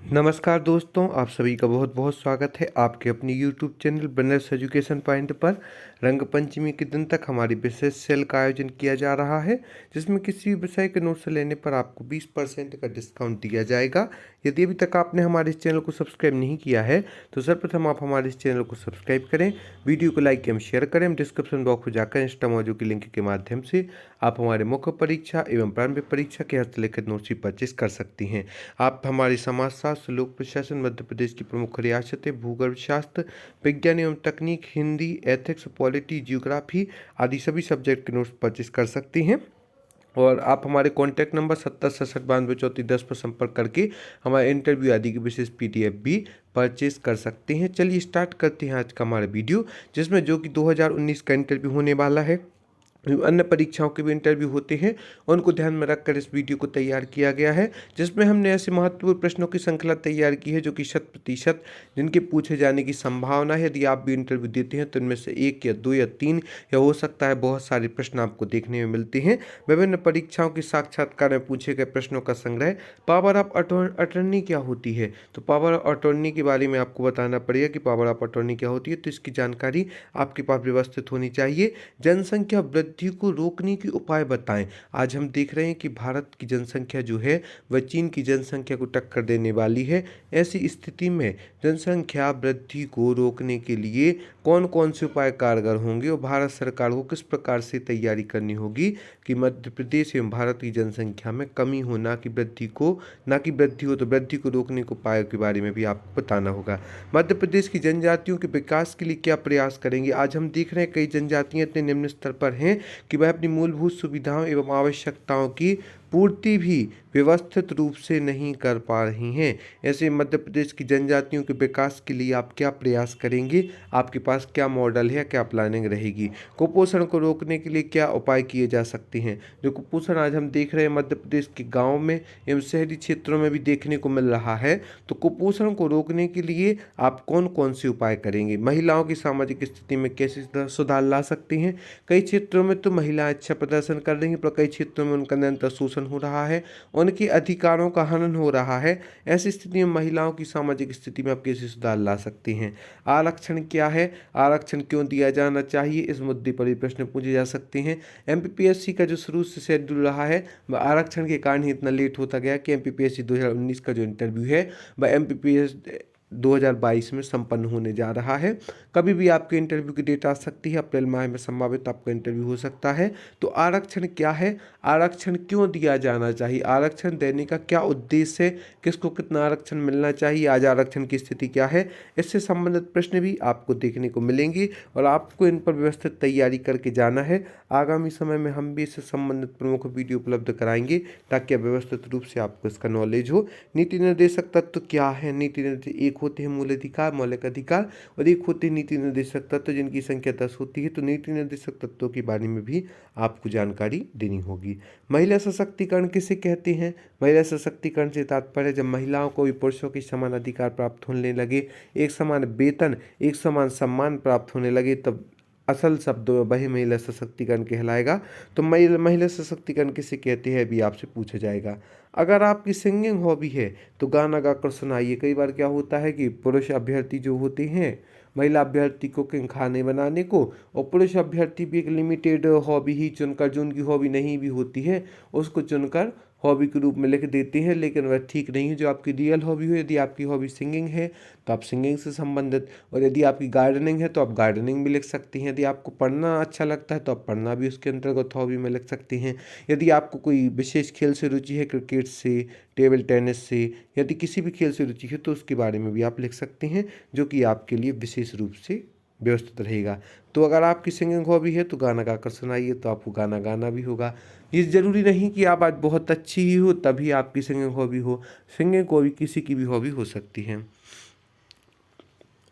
नमस्कार दोस्तों, आप सभी का बहुत बहुत स्वागत है आपके अपनी यूट्यूब चैनल बनर्स एजुकेशन पॉइंट पर। रंग पंचमी के दिन तक हमारी विशेष सेल का आयोजन किया जा रहा है, जिसमें किसी भी विषय के नोट्स लेने पर आपको 20% का डिस्काउंट दिया जाएगा। यदि अभी तक आपने हमारे इस चैनल को सब्सक्राइब नहीं किया है तो सर्वप्रथम आप हमारे इस चैनल को सब्सक्राइब करें, वीडियो को लाइक एवं शेयर करें। डिस्क्रिप्शन बॉक्स में जाकर इंस्टा मौजू की लिंक के माध्यम से आप हमारे मुख्य परीक्षा एवं प्रारंभिक परीक्षा के हस्तलिखित नोट्स भी परचेज कर सकती हैं। आप हमारी समाजशास्त्र, लोक प्रशासन, मध्य प्रदेश की प्रमुख रियासतें, भूगर्भ शास्त्र, विज्ञान एवं तकनीक, हिंदी, एथिक्स, पॉलिटी, जियोग्राफी आदि सभी सब्जेक्ट के नोट्स परचेज कर सकती हैं। और आप हमारे कॉन्टैक्ट नंबर 7067923410 पर संपर्क करके हमारे इंटरव्यू आदि की विशेष PDF भी परचेज कर सकते हैं। चलिए स्टार्ट करते हैं आज का हमारा वीडियो, जिसमें जो कि 2019 का इंटरव्यू होने वाला है। अन्य परीक्षाओं के भी इंटरव्यू होते हैं, उनको ध्यान में रखकर इस वीडियो को तैयार किया गया है, जिसमें हमने ऐसे महत्वपूर्ण प्रश्नों की श्रृंखला तैयार की है जो कि 100% जिनके पूछे जाने की संभावना है। यदि आप भी इंटरव्यू देते हैं तो इनमें से 1 या 2 या 3 या हो सकता है बहुत सारे प्रश्न आपको देखने में मिलते हैं। विभिन्न परीक्षाओं के साक्षात्कार में पूछे गए प्रश्नों का संग्रह। पावर ऑफ अटर्नी क्या होती है? तो पावर ऑफ अटर्नी के बारे में आपको बताना पड़ेगा कि पावर ऑफ अटर्नी क्या होती है, तो इसकी जानकारी आपके पास व्यवस्थित होनी चाहिए। जनसंख्या वृद्धि को रोकने के उपाय बताएं। आज हम देख रहे हैं कि भारत की जनसंख्या जो है वह चीन की जनसंख्या को टक्कर देने वाली है। ऐसी स्थिति में जनसंख्या वृद्धि को रोकने के लिए कौन कौन से उपाय कारगर होंगे और भारत सरकार को किस प्रकार से तैयारी करनी होगी कि मध्य प्रदेश एवं भारत की जनसंख्या में कमी हो, ना कि वृद्धि हो, तो वृद्धि को रोकने के उपायों के बारे में भी आपको बताना होगा। मध्य प्रदेश की जनजातियों के विकास के लिए क्या प्रयास करेंगे? आज हम देख रहे हैं कई जनजातियां इतने निम्न स्तर पर हैं कि वह अपनी मूलभूत सुविधाओं एवं आवश्यकताओं की पूर्ति भी व्यवस्थित रूप से नहीं कर पा रही हैं। ऐसे मध्य प्रदेश की जनजातियों के विकास के लिए आप क्या प्रयास करेंगे? आपके पास क्या मॉडल है, क्या प्लानिंग रहेगी? कुपोषण को रोकने के लिए क्या उपाय किए जा सकते हैं? जो कुपोषण आज हम देख रहे हैं मध्य प्रदेश के गाँव में एवं शहरी क्षेत्रों में भी देखने को मिल रहा है, तो कुपोषण को रोकने के लिए आप कौन कौन से उपाय करेंगे? महिलाओं की सामाजिक स्थिति में कैसे सुधार ला सकते हैं? कई क्षेत्रों में तो महिलाएं अच्छा प्रदर्शन कर रही हैं, पर कई क्षेत्रों में उनका निरंतर शोषण हो रहा है, उनके अधिकारों का हनन हो रहा है। ऐसी स्थिति में महिलाओं की सामाजिक स्थिति में आप कैसे सुधार ला सकते हैं? आरक्षण क्या है? आरक्षण क्यों दिया जाना चाहिए? इस मुद्दे पर भी प्रश्न पूछे जा सकते हैं। MPPSC का जो शुरू से शेड्यूल रहा है वह आरक्षण के कारण ही इतना लेट होता गया कि MPPSC 2019 का जो इंटरव्यू है वह MPPS 2022 में संपन्न होने जा रहा है। कभी भी आपके इंटरव्यू की डेट आ सकती है, अप्रैल माह में संभावित आपका इंटरव्यू हो सकता है। तो आरक्षण क्या है? आरक्षण क्यों दिया जाना चाहिए? आरक्षण देने का क्या उद्देश्य है? किसको कितना आरक्षण मिलना चाहिए? आज आरक्षण की स्थिति क्या है? इससे संबंधित प्रश्न भी आपको देखने को मिलेंगे और आपको इन पर व्यवस्थित तैयारी करके जाना है। आगामी समय में हम भी इससे संबंधित प्रमुख वीडियो उपलब्ध कराएंगे ताकि व्यवस्थित रूप से आपको इसका नॉलेज हो। नीति निर्देशक तत्व क्या है? नीति निर्देशक एक होते हैं मौलिक अधिकार और एक होते हैं नीति निर्देशक तत्व, जिनकी संख्या 10 होती है। तो नीति निर्देशक तत्वों के बारे में भी आपको जानकारी देनी होगी। महिला सशक्तिकरण किसे कहते हैं? महिला सशक्तिकरण से तात्पर्य जब महिलाओं को भी पुरुषों के समान अधिकार प्राप्त होने लगे, एक समान वेतन, एक समान सम्मान प्राप्त होने लगे, तब असल शब्दों में वही महिला सशक्तिकरण कहलाएगा। तो महिला सशक्तिकरण किसे कहते हैं भी आपसे पूछा जाएगा। अगर आपकी सिंगिंग हॉबी है तो गाना गाकर सुनाइए। कई बार क्या होता है कि पुरुष अभ्यर्थी जो होते हैं, महिला अभ्यर्थी कुकिंग खाने बनाने को, और पुरुष अभ्यर्थी भी एक लिमिटेड हॉबी ही चुनकर, जो उनकी हॉबी नहीं भी होती है उसको चुनकर हॉबी के रूप में लिख देते हैं, लेकिन वह ठीक नहीं है। जो आपकी रियल हॉबी हो, यदि आपकी हॉबी सिंगिंग है तो आप सिंगिंग से संबंधित, और यदि आपकी गार्डनिंग है तो आप गार्डनिंग भी लिख सकती हैं। यदि आपको पढ़ना अच्छा लगता है तो आप पढ़ना भी उसके अंतर्गत हॉबी में लिख सकती हैं। यदि आपको कोई विशेष खेल से रुचि है, क्रिकेट से, टेबल टेनिस से, यदि किसी भी खेल से रुचि है तो उसके बारे में भी आप लिख सकते हैं, जो कि आपके लिए विशेष रूप से व्यवस्थित रहेगा। तो अगर आपकी सिंगिंग हॉबी है तो गाना गाकर सुनाइए, तो आपको गाना गाना भी होगा। ये ज़रूरी नहीं कि आप आज बहुत अच्छी ही हो तभी आपकी सिंगिंग हॉबी हो। सिंगिंग हॉबी किसी की भी हॉबी हो सकती है।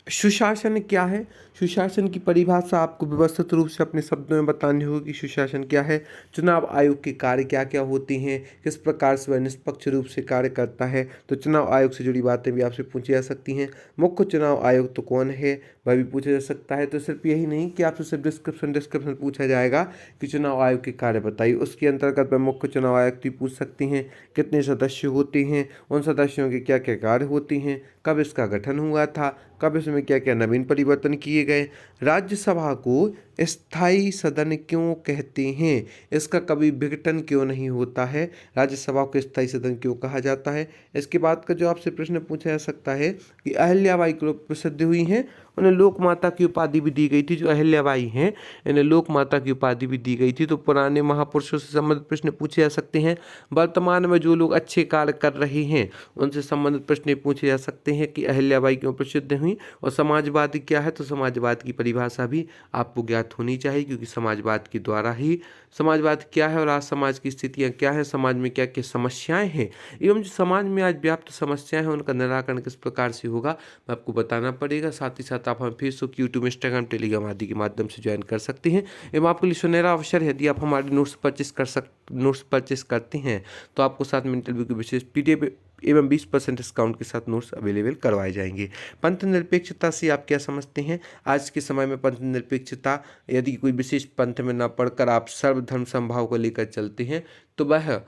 सुशासन क्या है? सुशासन की परिभाषा आपको व्यवस्थित रूप से अपने शब्दों में बतानी होगी। सुशासन क्या है? चुनाव आयोग के कार्य क्या क्या होते हैं, किस प्रकार से वह निष्पक्ष रूप से कार्य करता है। तो चुनाव आयोग से जुड़ी बातें भी आपसे पूछी जा सकती हैं। मुख्य चुनाव आयुक्त तो कौन है? वह भी पूछा जा सकता है। तो सिर्फ यही नहीं कि आपसे सिर्फ डिस्क्रिप्शन पूछा जाएगा कि चुनाव आयोग के कार्य बताइए, उसके अंतर्गत वह मुख्य चुनाव आयुक्त पूछ सकती हैं, कितने सदस्य होते हैं, उन सदस्यों के क्या क्या कार्य होते हैं, कब इसका गठन हुआ था, कब इसमें क्या क्या नवीन परिवर्तन किए गए, राज्यसभा को स्थायी सदन क्यों कहते हैं, इसका कभी विघटन क्यों नहीं होता है, राज्यसभा को स्थायी सदन क्यों कहा जाता है। इसके बाद का जो आपसे प्रश्न पूछा जा सकता है कि अहिल्याबाई क्यों प्रसिद्ध हुई हैं, उन्हें लोक माता की उपाधि भी दी गई थी। जो अहिल्याबाई हैं इन्हें लोक माता की उपाधि भी दी गई थी। तो पुराने महापुरुषों से संबंधित प्रश्न पूछे जा सकते हैं। वर्तमान में जो लोग अच्छे कार्य कर रहे हैं उनसे संबंधित प्रश्न पूछे जा सकते हैं कि अहिल्याबाई क्यों प्रसिद्ध हुई। और समाजवाद क्या है, तो समाजवाद की परिभाषा भी आपको ज्ञात होनी चाहिए, क्योंकि समाजवाद के द्वारा ही समाजवाद क्या है और आज समाज की स्थितियाँ क्या है, समाज में क्या क्या समस्याएं हैं, एवं जो समाज में आज व्याप्त समस्याएं हैं उनका निराकरण किस प्रकार से होगा मैं आपको बताना पड़ेगा। साथ ही साथ आप हमें फेसबुक, यूट्यूब, इंस्टाग्राम, टेलीग्राम आदि के माध्यम से ज्वाइन कर सकते हैं। एवं आपके लिए सुनहरा अवसर है, यदि आप हमारे नोट्स परचेस करते हैं तो आपको साथ में इंटरव्यू की विशेष PDF एवं 20% डिस्काउंट के साथ नोट्स अवेलेबल करवाए जाएंगे। पंथ निरपेक्षता से आप क्या समझते हैं? आज के समय में पंथ निरपेक्षता, यदि कोई विशेष पंथ में न पढ़कर आप सर्वधर्म समभाव को लेकर चलते हैं तो वह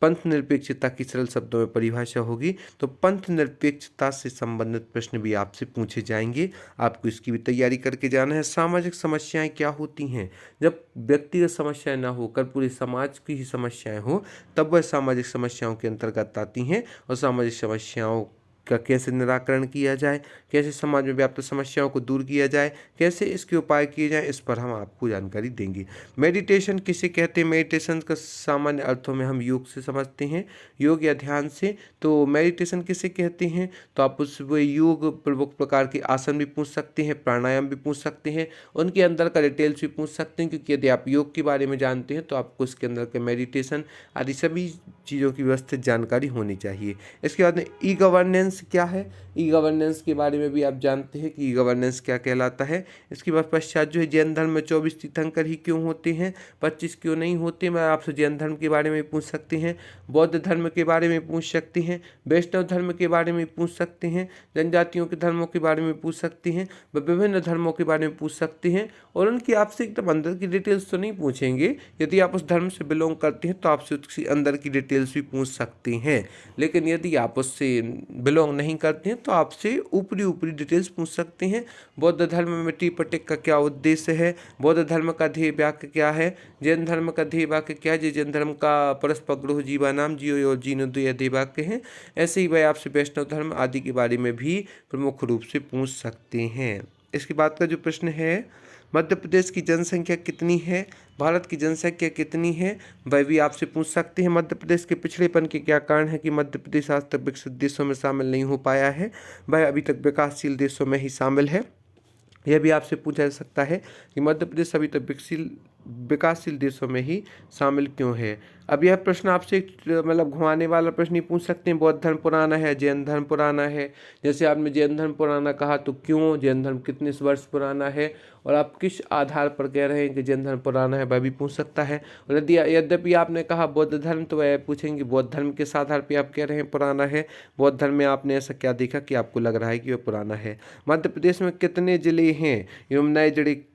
पंथ निरपेक्षता की सरल शब्दों में परिभाषा होगी। तो पंथ निरपेक्षता से संबंधित प्रश्न भी आपसे पूछे जाएंगे, आपको इसकी भी तैयारी करके जाना है। सामाजिक समस्याएं क्या होती हैं? जब व्यक्तिगत समस्याएं ना होकर पूरे समाज की ही समस्याएं हो तब वह सामाजिक समस्याओं के अंतर्गत आती हैं। और सामाजिक समस्याओं का कैसे निराकरण किया जाए, कैसे समाज में व्याप्त समस्याओं को दूर किया जाए, कैसे इसके उपाय किए जाएं, इस पर हम आपको जानकारी देंगे। मेडिटेशन किसे कहते हैं? मेडिटेशन का सामान्य अर्थों में हम योग से समझते हैं, योग या ध्यान से। तो मेडिटेशन किसे कहते हैं? तो आप उस वो योग प्रमुख प्रकार के आसन भी पूछ सकते हैं, प्राणायाम भी पूछ सकते हैं, उनके अंदर का डिटेल्स भी पूछ सकते हैं, क्योंकि यदि आप योग के बारे में जानते हैं तो आपको उसके अंदर के मेडिटेशन आदि सभी चीज़ों की व्यवस्थित जानकारी होनी चाहिए। इसके बाद में ई गवर्नेंस क्या है? ई गवर्नेंस के बारे में भी आप जानते हैं कि ई गवर्नेंस क्या कहलाता है। इसके बाद पश्चात जो है जैन धर्म में 24 तीर्थंकर ही क्यों होते हैं, 25 क्यों नहीं होते? मैं आपसे जैन धर्म के बारे में पूछ सकते हैं, बौद्ध धर्म के बारे में पूछ सकते हैं, वैष्णव धर्म के बारे में पूछ सकते हैं, जनजातियों के धर्मों के बारे में पूछ सकते हैं, विभिन्न धर्मों के बारे में पूछ सकते हैं। और उनकी आपसे एकदम अंदर की डिटेल्स तो नहीं पूछेंगे, यदि आप उस धर्म से बिलोंग करते हैं तो आपसे उसकी अंदर की डिटेल्स भी पूछ सकते हैं। लेकिन यदि आप उससे बिलोंग नहीं करते हैं तो आपसे ऊपरी डिटेल्स पूछ सकते हैं। बौद्ध धर्म में मिट्टी पटेक का क्या उद्देश्य है, बौद्ध धर्म का ध्येय वाक्य क्या है, जैन धर्म का ध्येय वाक्य क्या है, जैन धर्म का परस्पग्रह जीवानाम जियो और जीनो दो यह ध्येय वाक्य है। ऐसे ही वह आपसे वैष्णव धर्म आदि के बारे में भी प्रमुख रूप से पूछ सकते हैं। इसके बाद का जो प्रश्न है, मध्य प्रदेश की जनसंख्या कितनी है, भारत की जनसंख्या कितनी है, वह भी आपसे पूछ सकते हैं। मध्य प्रदेश के पिछड़ेपन के क्या कारण है कि मध्य प्रदेश आज तक विकसित देशों में शामिल नहीं हो पाया है, वह अभी तक विकासशील देशों में ही शामिल है। यह भी आपसे पूछा जा सकता है कि मध्य प्रदेश अभी तक विकासशील देशों में ही शामिल क्यों है। अब यह प्रश्न आपसे मतलब घुमाने वाला प्रश्न ही पूछ सकते हैं, बौद्ध धर्म पुराना है, जैन धर्म पुराना है। जैसे आपने जैन धर्म पुराना कहा तो क्यों, जैन धर्म कितने वर्ष पुराना है और आप किस आधार पर कह रहे हैं कि जैन धर्म पुराना है, वह भी पूछ सकता है। और यद्यपि आपने कहा बौद्ध धर्म तो वह पूछेंगे बौद्ध धर्म किस आधार पर आप कह रहे हैं पुराना है, बौद्ध धर्म में आपने ऐसा क्या देखा कि आपको लग रहा है कि वह पुराना है। मध्य प्रदेश में कितने जिले हैं एवं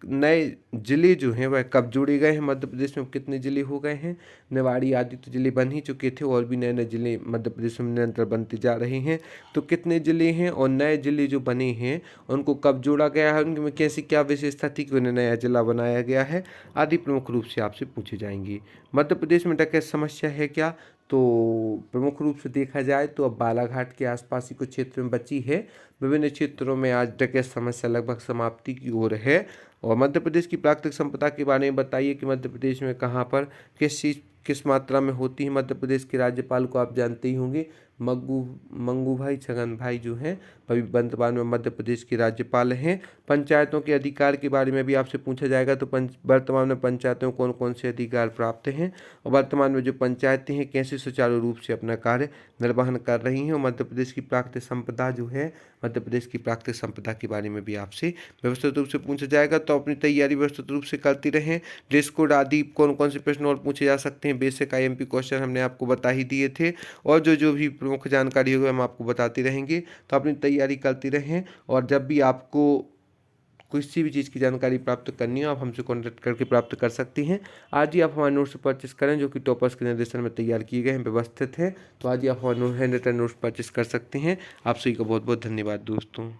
नए जिले जो हैं वह कब जोड़े गए हैं? मध्य प्रदेश में कितने जिले हो गए हैं? निवाड़ी आदि तो जिले बन ही चुके थे और भी नए नए जिले मध्य प्रदेश में निरंतर बनते जा रहे हैं। तो कितने जिले हैं और नए जिले जो बने हैं उनको कब जोड़ा गया है, उनमें कैसी क्या विशेषता थी कि उन्हें नया जिला बनाया गया है आदि प्रमुख रूप से आपसे पूछे जाएंगे। मध्य प्रदेश में डकैत समस्या है क्या? तो प्रमुख रूप से देखा जाए तो अब बालाघाट के आसपास ही कुछ क्षेत्र में बची है, विभिन्न क्षेत्रों में आज डकैत समस्या लगभग समाप्ति की ओर है। और मध्य प्रदेश की प्राकृतिक संपदा के बारे में बताइए कि मध्य प्रदेश में कहाँ पर किस मात्रा में होती है। मध्य प्रदेश के राज्यपाल को आप जानते ही होंगे, मंगू भाई छगन भाई जो हैं अभी वर्तमान में मध्य प्रदेश के राज्यपाल हैं। पंचायतों के अधिकार के बारे में भी आपसे पूछा जाएगा, तो वर्तमान में पंचायतों को कौन कौन से अधिकार प्राप्त हैं और वर्तमान में जो पंचायतें हैं कैसे सुचारू रूप से अपना कार्य निर्वहन कर रही हैं। और मध्य प्रदेश की प्राकृतिक संपदा जो है, मध्य प्रदेश की प्राकृतिक संपदा के बारे में भी आपसे व्यवस्थित रूप से पूछा जाएगा। तो अपनी तैयारी व्यवस्थित रूप से करती रहें। ड्रेस कोड आदि कौन कौन से प्रश्न और पूछे जा सकते हैं, बेसिक IMP क्वेश्चन हमने आपको बता ही दिए थे और जो भी प्रमुख जानकारी होगी हम आपको बताते रहेंगे। तो अपनी तैयारी करती रहें और जब भी आपको किसी भी चीज़ की जानकारी प्राप्त करनी हो आप हमसे कॉन्टैक्ट करके प्राप्त कर सकती हैं। आज ही आप हमारे नोट्स परचेस करें जो कि टॉपर्स के निर्देशन में तैयार किए गए हैं, व्यवस्थित है। तो आज ही आप हमारे हैंड रिटन नोट्स परचेस कर सकते हैं। आप सभी का बहुत बहुत धन्यवाद दोस्तों।